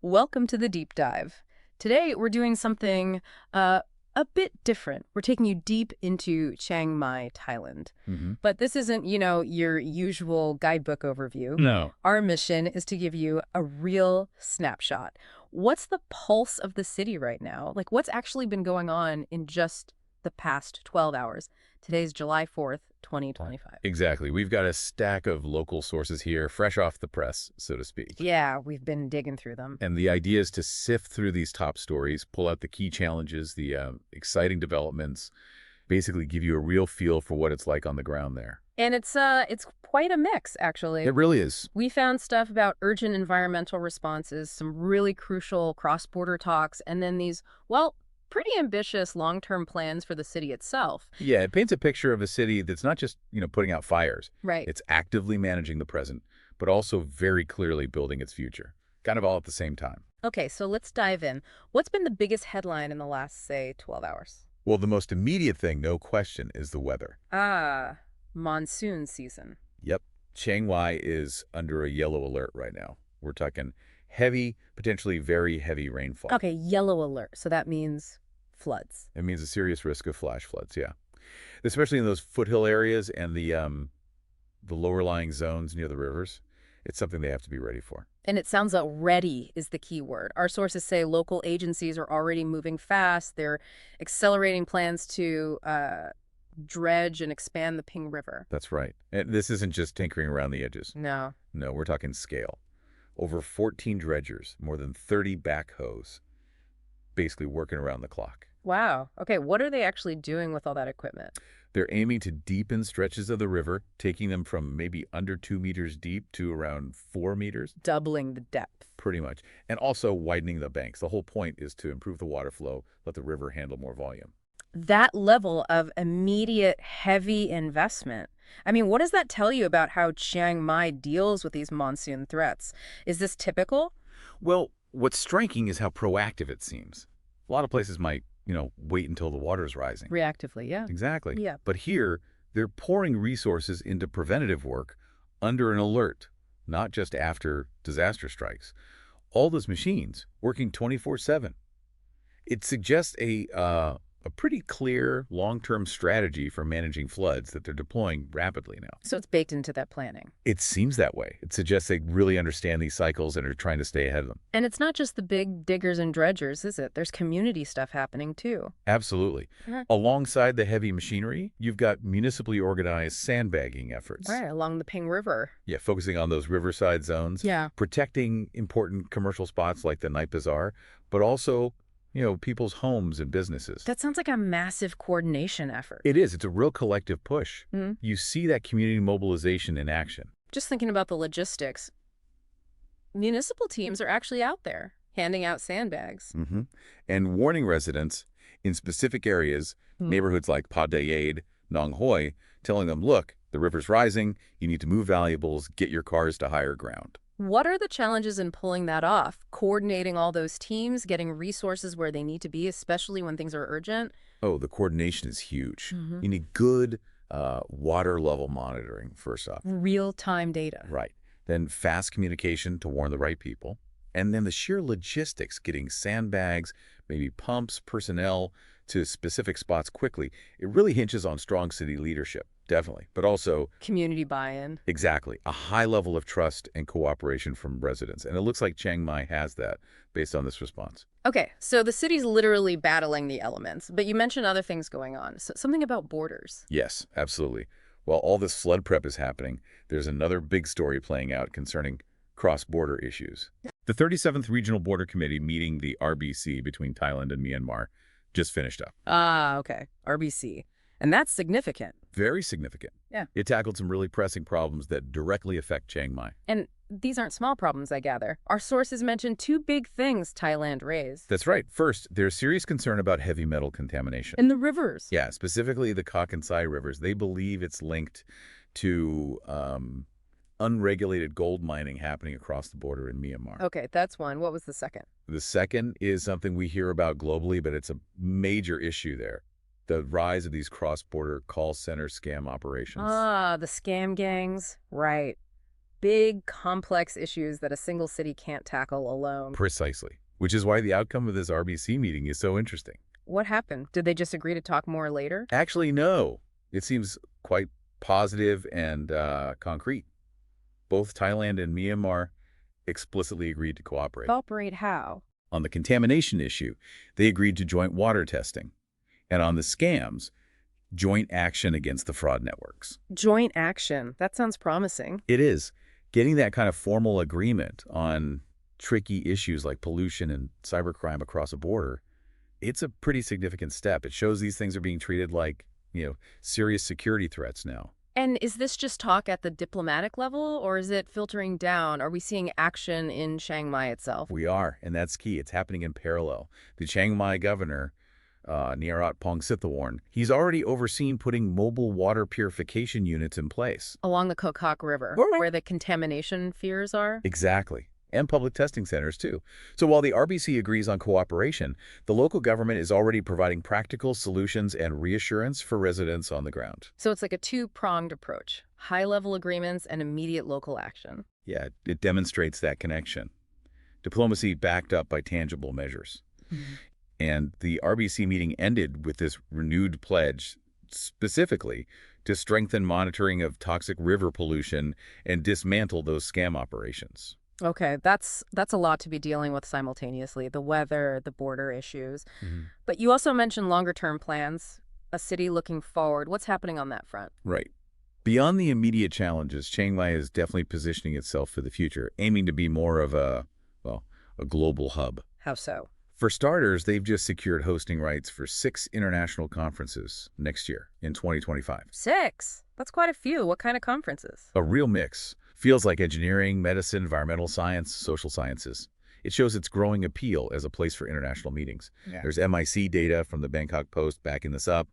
Welcome to the deep dive. Today we're doing something a bit different. We're taking you deep into Chiang Mai, Thailand. hmm But this isn't, your usual guidebook overview. No. Our mission is to give you a real snapshot. What's the pulse of the city right now? Like, what's actually been going on in just the past 12 hours? Today's July 4th, 2025. Exactly. We've got a stack of local sources here, fresh off the press, so to speak. Yeah, we've been digging through them. And the idea is to sift through these top stories, pull out the key challenges, the exciting developments, basically give you a real feel for what it's like on the ground there. And it's quite a mix, actually. It really is. We found stuff about urgent environmental responses, some really crucial cross-border talks, and then these, well, pretty ambitious long-term plans for the city itself. Yeah, it paints a picture of a city that's not just, putting out fires. Right. It's actively managing the present, but also very clearly building its future. Kind of all at the same time. Okay, so let's dive in. What's been the biggest headline in the last, say, 12 hours? Well, the most immediate thing, no question, is the weather. Monsoon season. Yep. Chiang Mai is under a yellow alert right now. We're talking heavy, potentially very heavy rainfall. Okay, yellow alert. So that means floods. It means a serious risk of flash floods, yeah. Especially in those foothill areas and the lower-lying zones near the rivers. It's something they have to be ready for. And it sounds like ready is the key word. Our sources say local agencies are already moving fast. They're accelerating plans to dredge and expand the Ping River. That's right. And this isn't just tinkering around the edges. No. No, we're talking scale. Over 14 dredgers, more than 30 backhoes, basically working around the clock. Wow. Okay, what are they actually doing with all that equipment? They're aiming to deepen stretches of the river, taking them from maybe under 2 meters deep to around 4 meters. Doubling the depth. Pretty much. And also widening the banks. The whole point is to improve the water flow, let the river handle more volume. That level of immediate heavy investment. I mean, what does that tell you about how Chiang Mai deals with these monsoon threats? Is this typical? Well, what's striking is how proactive it seems. A lot of places might, wait until the water is rising. Reactively, yeah. Exactly. Yeah. But here, they're pouring resources into preventative work under an alert, not just after disaster strikes. All those machines working 24/7. It suggests a pretty clear long-term strategy for managing floods that they're deploying rapidly now. So it's baked into that planning. It seems that way. It suggests they really understand these cycles and are trying to stay ahead of them. And it's not just the big diggers and dredgers, is it? There's community stuff happening, too. Absolutely. Alongside the heavy machinery, you've got municipally organized sandbagging efforts. Right, along the Ping River. Yeah, focusing on those riverside zones. Yeah. Protecting important commercial spots like the Night Bazaar, but also people's homes and businesses. That sounds like a massive coordination effort. It is. It's a real collective push. Mhm. You see that community mobilization in action. Just thinking about the logistics, municipal teams are actually out there handing out sandbags. And warning residents in specific areas, neighborhoods like Pa Dayade, Nong Hoi, telling them, look, the river's rising, you need to move valuables, get your cars to higher ground. What are the challenges in pulling that off? Coordinating all those teams, getting resources where they need to be, especially when things are urgent? Oh, the coordination is huge. You need good water level monitoring, first off. Real-time data. Right. Then fast communication to warn the right people. And then the sheer logistics, getting sandbags, maybe pumps, personnel to specific spots quickly. It really hinges on strong city leadership, definitely. But also, Community buy-in. exactly, a high level of trust and cooperation from residents. And it looks like Chiang Mai has that based on this response. Okay, so the city's literally battling the elements, but you mentioned other things going on. So something about borders. Yes, absolutely. While all this flood prep is happening, there's another big story playing out concerning cross-border issues. The 37th Regional Border Committee meeting the RBC between Thailand and Myanmar just finished up. Okay. RBC. And that's significant. Very significant. Yeah. It tackled some really pressing problems that directly affect Chiang Mai. And these aren't small problems, I gather. Our sources mentioned two big things Thailand raised. That's right. First, there's serious concern about heavy metal contamination. In the rivers. Yeah, specifically the Kok and Sai rivers. They believe it's linked to unregulated gold mining happening across the border in Myanmar. Okay, that's one. What was the second? The second is something we hear about globally, but it's a major issue there. The rise of these cross-border call center scam operations. The scam gangs. Right. big, complex issues that a single city can't tackle alone. Precisely. Which is why the outcome of this RBC meeting is so interesting. What happened? Did they just agree to talk more later? Actually, no. It seems quite positive and concrete. Both Thailand and Myanmar explicitly agreed to cooperate. Cooperate how? On the contamination issue, they agreed to joint water testing. And on the scams, joint action against the fraud networks. Joint action. That sounds promising. It is. Getting that kind of formal agreement on tricky issues like pollution and cybercrime across a border, it's a pretty significant step. It shows these things are being treated like, serious security threats now. And is this just talk at the diplomatic level, or is it filtering down? Are we seeing action in Chiang Mai itself? We are, and that's key. It's happening in parallel. The Chiang Mai governor, Niarat Pongsathorn, he's already overseen putting mobile water purification units in place. Along the Kokok River, where the contamination fears are? Exactly. And public testing centers, too. So while the RBC agrees on cooperation, the local government is already providing practical solutions and reassurance for residents on the ground. So it's like a two-pronged approach, high-level agreements and immediate local action. Yeah, it demonstrates that connection. Diplomacy backed up by tangible measures. Mm-hmm. And the RBC meeting ended with this renewed pledge, specifically to strengthen monitoring of toxic river pollution and dismantle those scam operations. Okay, that's a lot to be dealing with simultaneously, the weather, the border issues. Mm-hmm. But you also mentioned longer-term plans, a city looking forward. What's happening on that front? Right. Beyond the immediate challenges, Chiang Mai is definitely positioning itself for the future, aiming to be more of a global hub. How so? For starters, they've just secured hosting rights for 6 international conferences next year in 2025. 6? That's quite a few. What kind of conferences? A real mix. Fields like engineering, medicine, environmental science, social sciences. It shows its growing appeal as a place for international meetings. Yeah. There's MIC data from the Bangkok Post backing this up.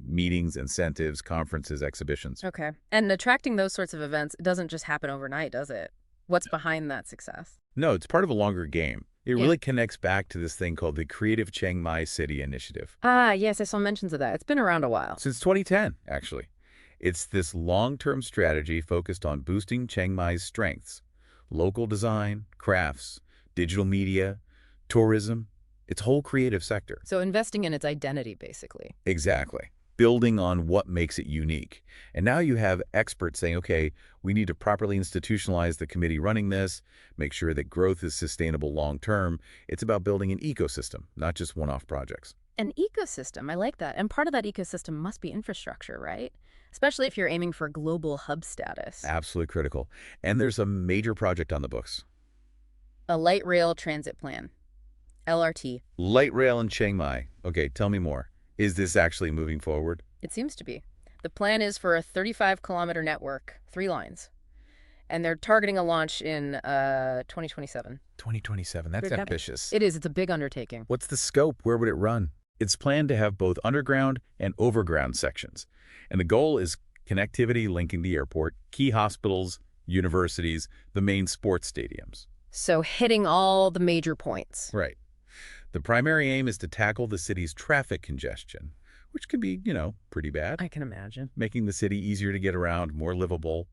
Meetings, incentives, conferences, exhibitions. Okay. And attracting those sorts of events doesn't just happen overnight, does it? What's behind that success? No, it's part of a longer game. It really connects back to this thing called the Creative Chiang Mai City Initiative. Ah, yes, I saw mentions of that. It's been around a while. Since 2010, actually. It's this long-term strategy focused on boosting Chiang Mai's strengths. Local design, crafts, digital media, tourism, its whole creative sector. So investing in its identity, basically. Exactly. Building on what makes it unique. And now you have experts saying, okay, we need to properly institutionalize the committee running this, make sure that growth is sustainable long-term. It's about building an ecosystem, not just one-off projects. An ecosystem, I like that. And part of that ecosystem must be infrastructure, right? Especially if you're aiming for global hub status. Absolutely critical. And there's a major project on the books. A light rail transit plan. LRT. Light rail in Chiang Mai. Okay, tell me more. Is this actually moving forward? It seems to be. The plan is for a 35-kilometer network, 3 lines. And they're targeting a launch in 2027. 2027, that's ambitious. It is. It's a big undertaking. What's the scope? Where would it run? It's planned to have both underground and overground sections. And the goal is connectivity linking the airport, key hospitals, universities, the main sports stadiums. So hitting all the major points. Right. The primary aim is to tackle the city's traffic congestion, which can be, pretty bad. I can imagine. Making the city easier to get around, more livable.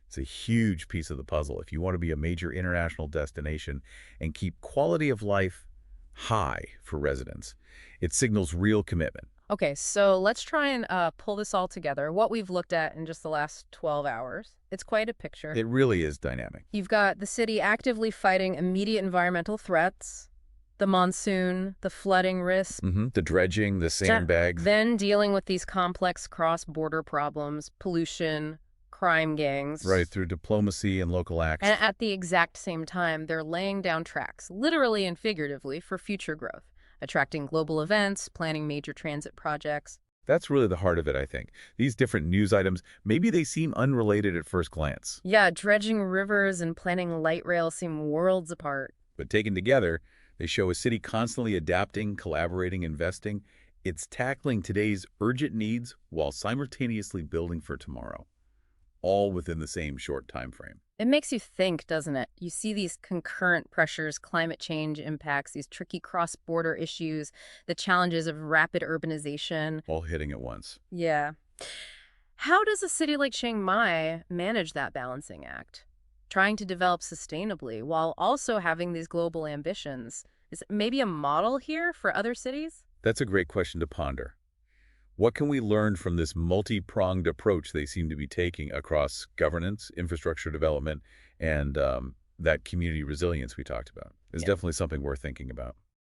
It's a huge piece of the puzzle if you want to be a major international destination and keep quality of life high for residents. It signals real commitment. Okay, so let's try and pull this all together. What we've looked at in just the last 12 hours. It's quite a picture. It really is dynamic. You've got the city actively fighting immediate environmental threats, the monsoon, the flooding risk. The dredging, the sandbags. Then dealing with these complex cross-border problems, pollution, crime gangs. Right, through diplomacy and local action. And at the exact same time, they're laying down tracks, literally and figuratively, for future growth, attracting global events, planning major transit projects. That's really the heart of it, I think. These different news items, maybe they seem unrelated at first glance. Yeah, dredging rivers and planning light rail seem worlds apart. But taken together, they show a city constantly adapting, collaborating, investing. It's tackling today's urgent needs while simultaneously building for tomorrow, all within the same short time frame. It makes you think, doesn't it? You see these concurrent pressures, climate change impacts, these tricky cross-border issues, the challenges of rapid urbanization. All hitting at once. Yeah. How does a city like Chiang Mai manage that balancing act? trying to develop sustainably while also having these global ambitions. Is it maybe a model here for other cities? That's a great question to ponder. What can we learn from this multi-pronged approach they seem to be taking across governance, infrastructure development, and that community resilience we talked about? Is Yeah. definitely something worth thinking about.